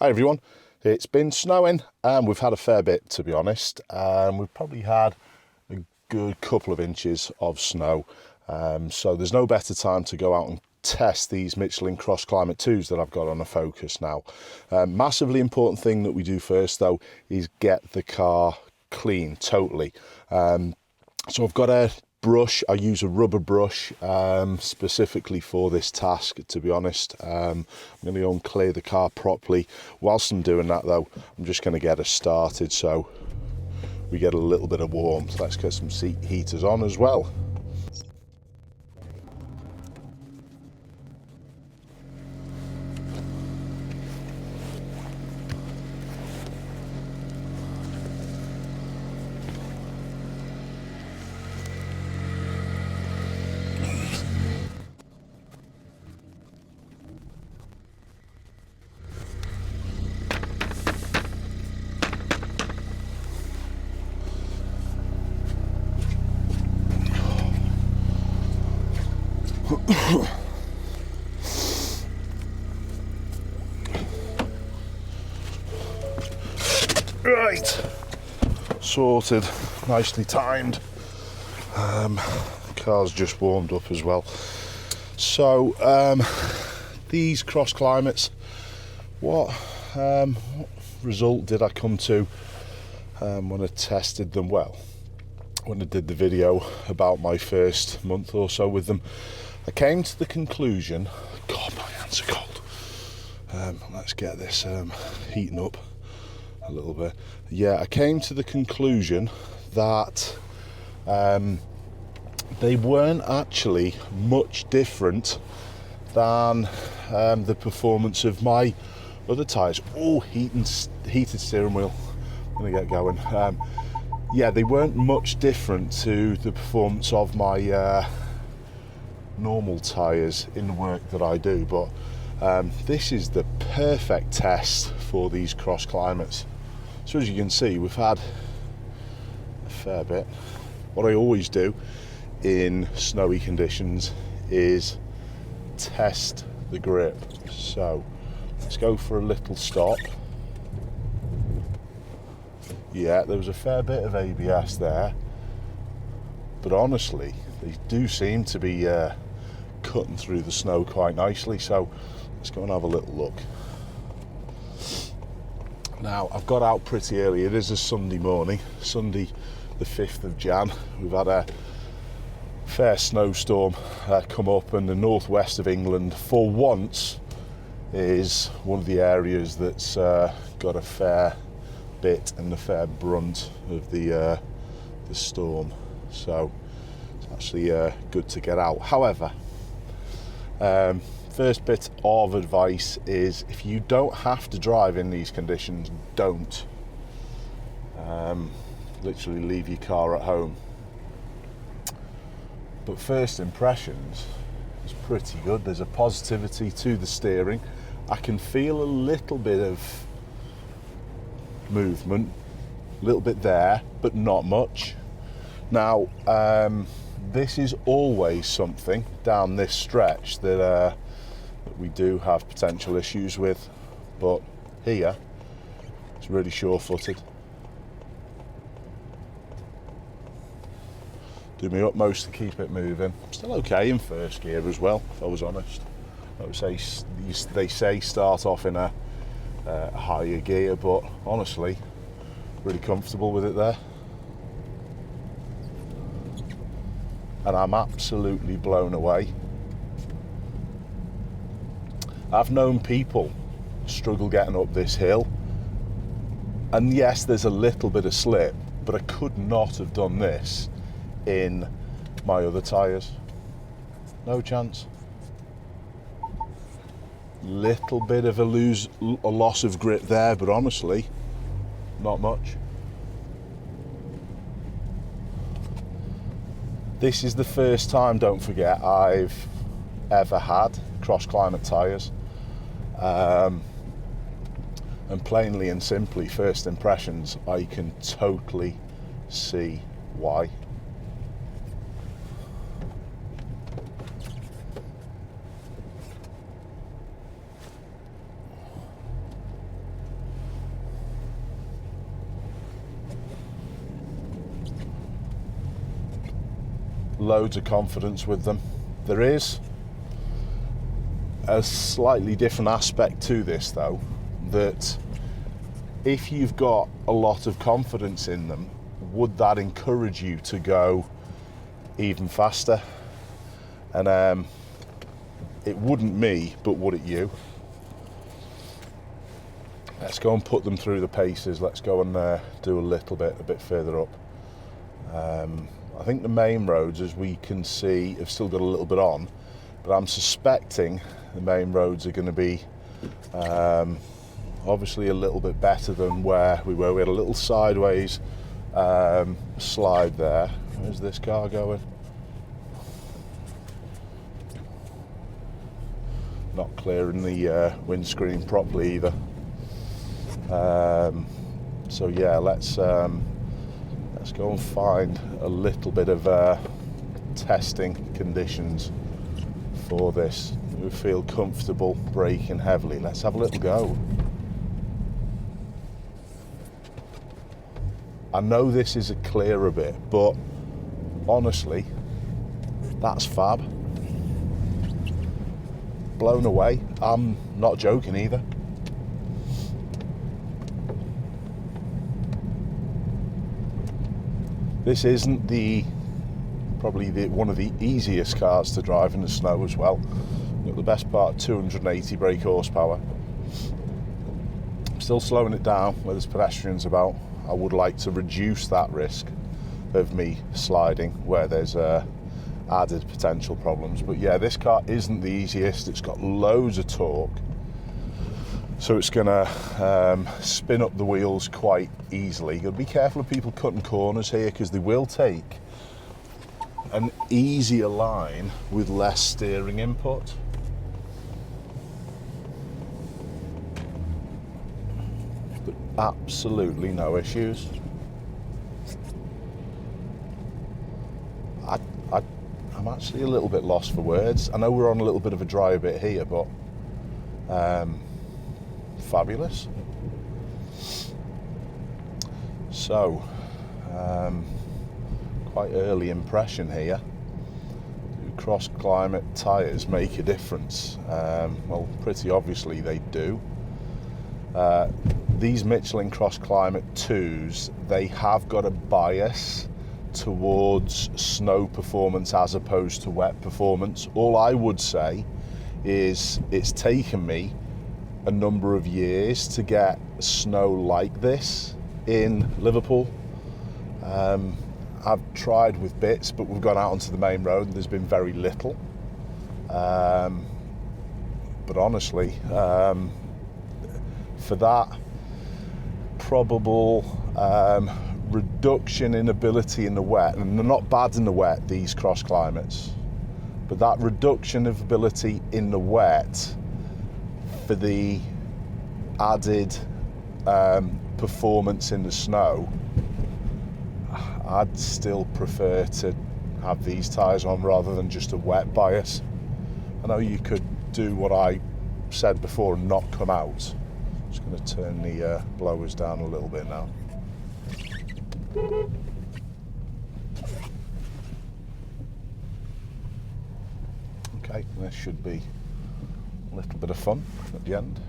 Hi everyone, it's been snowing and we've had a fair bit, to be honest. We've probably had a good couple of inches of snow, so there's no better time to go out and test these Michelin CrossClimate 2's that I've got on a Focus now. Massively important thing that we do first though is get the car clean totally. So I've got a brush. I use a rubber brush specifically for this task, to be honest. I'm going to go and clear the car properly. Whilst I'm doing that though, I'm just going to get us started so we get a little bit of warmth. Let's get some seat heaters on as well. Right, sorted, nicely timed. Car's just warmed up as well. So these CrossClimates, what result did I come to when I tested them? Well, when I did the video about my first month or so with them, I came to the conclusion, God, my hands are cold. Let's get this heating up a little bit. Yeah, I came to the conclusion that they weren't actually much different than the performance of my other tyres. Oh, heated steering wheel. I'm gonna get going. Yeah, they weren't much different to the performance of my normal tyres in the work that I do, but this is the perfect test for these CrossClimates. So as you can see, we've had a fair bit. What I always do in snowy conditions is test the grip. So let's go for a little stop. Yeah, there was a fair bit of ABS there, but honestly, they do seem to be cutting through the snow quite nicely. So let's go and have a little look. Now, I've got out pretty early. It is a Sunday morning, Sunday the 5th of Jan. We've had a fair snowstorm come up, and the northwest of England, for once, is one of the areas that's got a fair bit and a fair brunt of the storm. So it's actually good to get out. However, first bit of advice is, if you don't have to drive in these conditions, don't. Literally leave your car at home. But first impressions is pretty good. There's a positivity to the steering. I can feel a little bit of movement, a little bit there, but not much. Now, this is always something down this stretch that we do have potential issues with, but here it's really sure-footed. Do my utmost to keep it moving. Still okay in first gear as well, if I was honest. I would say they say start off in a higher gear, but honestly, really comfortable with it there. And I'm absolutely blown away. I've known people struggle getting up this hill, and yes, there's a little bit of slip, but I could not have done this in my other tyres. No chance. Little bit of a loss of grip there, but honestly, not much. This is the first time, don't forget, I've ever had CrossClimate tyres. And plainly and simply, first impressions, I can totally see why. loads of confidence with them. There is a slightly different aspect to this though, that if you've got a lot of confidence in them, would that encourage you to go even faster? And it wouldn't me, but would it you? Let's go and put them through the paces. Let's go and do a bit further up. I think the main roads, as we can see, have still got a little bit on, but I'm suspecting the main roads are going to be obviously a little bit better than where we were. We had a little sideways slide there. Where's this car going? Not clearing the windscreen properly either. So yeah, let's go and find a little bit of testing conditions for this. We feel comfortable braking heavily. Let's have a little go. I know this is a clearer bit, but honestly, that's fab. Blown away. I'm not joking either. This isn't probably one of the easiest cars to drive in the snow as well. Got the best part, 280 brake horsepower. I'm still slowing it down where there's pedestrians about. I would like to reduce that risk of me sliding where there's added potential problems. But yeah, this car isn't the easiest. It's got loads of torque, so it's gonna spin up the wheels quite easily. You've got to be careful of people cutting corners here, because they will take an easier line with less steering input. But absolutely no issues. I'm actually a little bit lost for words. I know we're on a little bit of a dry bit here, but fabulous. So, quite early impression here. Do CrossClimate tyres make a difference? Well, pretty obviously they do. These Michelin CrossClimate 2's, they have got a bias towards snow performance as opposed to wet performance. All I would say is it's taken me a number of years to get snow like this in Liverpool. I've tried with bits, but we've gone out onto the main road and there's been very little. But honestly, for that probable reduction in ability in the wet, and they're not bad in the wet, these CrossClimates, but that reduction of ability in the wet for the added performance in the snow, I'd still prefer to have these tyres on rather than just a wet bias. I know you could do what I said before and not come out. I'm just going to turn the blowers down a little bit now. Okay, this should be a little bit of fun at the end.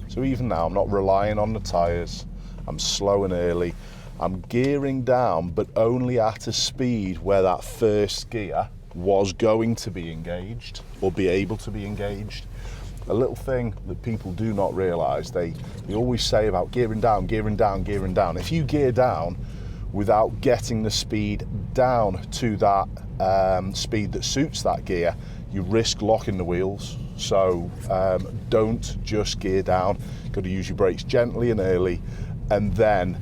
So even now, I'm not relying on the tyres. I'm slow and early. I'm gearing down, but only at a speed where that first gear was going to be engaged or be able to be engaged. A little thing that people do not realise, they always say about gearing down, gearing down, gearing down. If you gear down without getting the speed down to that speed that suits that gear, you risk locking the wheels. So don't just gear down. You've got to use your brakes gently and early, and then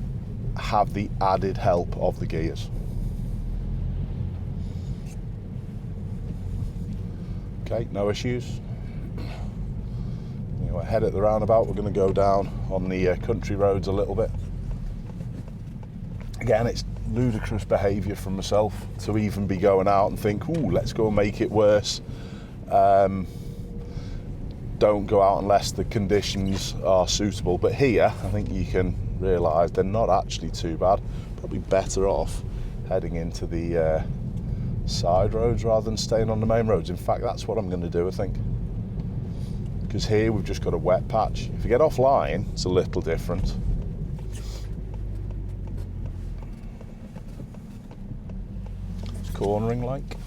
have the added help of the gears. Okay, no issues. Anyway, head at the roundabout. We're going to go down on the country roads a little bit. Again, it's ludicrous behaviour from myself to even be going out and think, ooh, let's go and make it worse. Don't go out unless the conditions are suitable. But here, I think you can realise they're not actually too bad. Probably better off heading into the side roads rather than staying on the main roads. In fact, that's what I'm going to do, I think. Because here we've just got a wet patch. If you get offline, it's a little different. It's cornering like.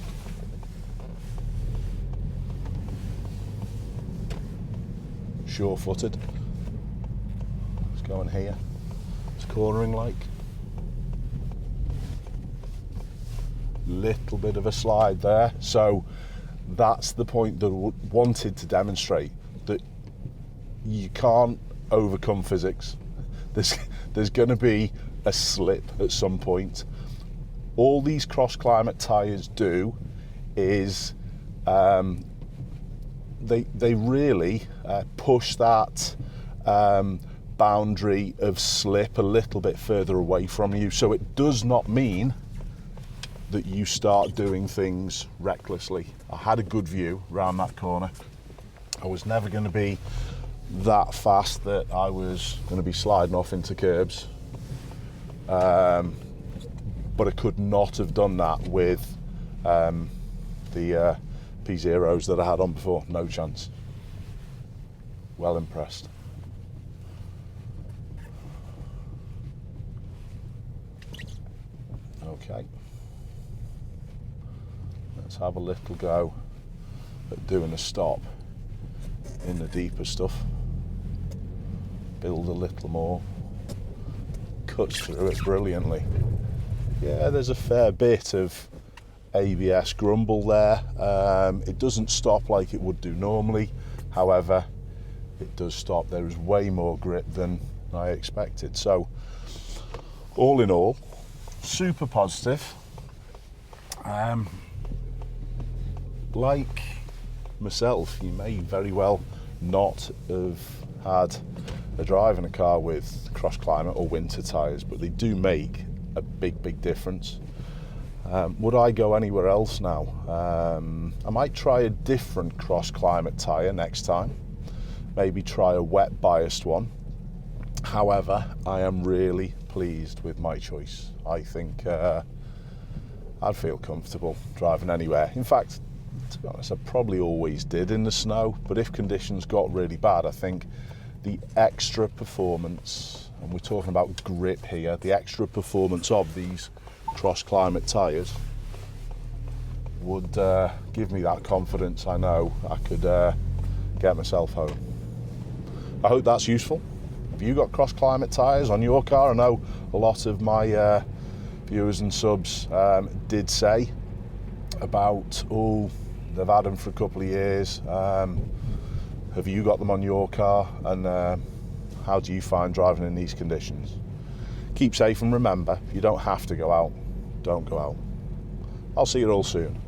Sure-footed. Let's go in here. It's cornering like. Little bit of a slide there. So that's the point that I wanted to demonstrate, that you can't overcome physics. There's going to be a slip at some point. All these CrossClimate tyres do is they really push that boundary of slip a little bit further away from you. So it does not mean that you start doing things recklessly. I had a good view around that corner. I was never going to be that fast that I was going to be sliding off into curbs. But I could not have done that with the P0s that I had on before. No chance. Well impressed. Okay. Let's have a little go at doing a stop in the deeper stuff. Build a little more. Cuts through it brilliantly. Yeah, there's a fair bit of ABS grumble there. It doesn't stop like it would do normally. However, it does stop. There is way more grip than I expected. So, all in all, super positive. Like myself, you may very well not have had a drive in a car with CrossClimate or winter tyres, but they do make a big difference. Would I go anywhere else now? I might try a different CrossClimate tyre next time. Maybe try a wet biased one. However, I am really pleased with my choice. I think I'd feel comfortable driving anywhere. In fact, to be honest, I probably always did in the snow, but if conditions got really bad, I think the extra performance, and we're talking about grip here, the extra performance of these CrossClimate tyres would give me that confidence. I know I could get myself home. I hope that's useful. Have you got CrossClimate tyres on your car? I know a lot of my viewers and subs did say about, oh, they've had them for a couple of years. Have you got them on your car? And how do you find driving in these conditions? Keep safe, and remember, you don't have to go out. Don't go out. I'll see you all soon.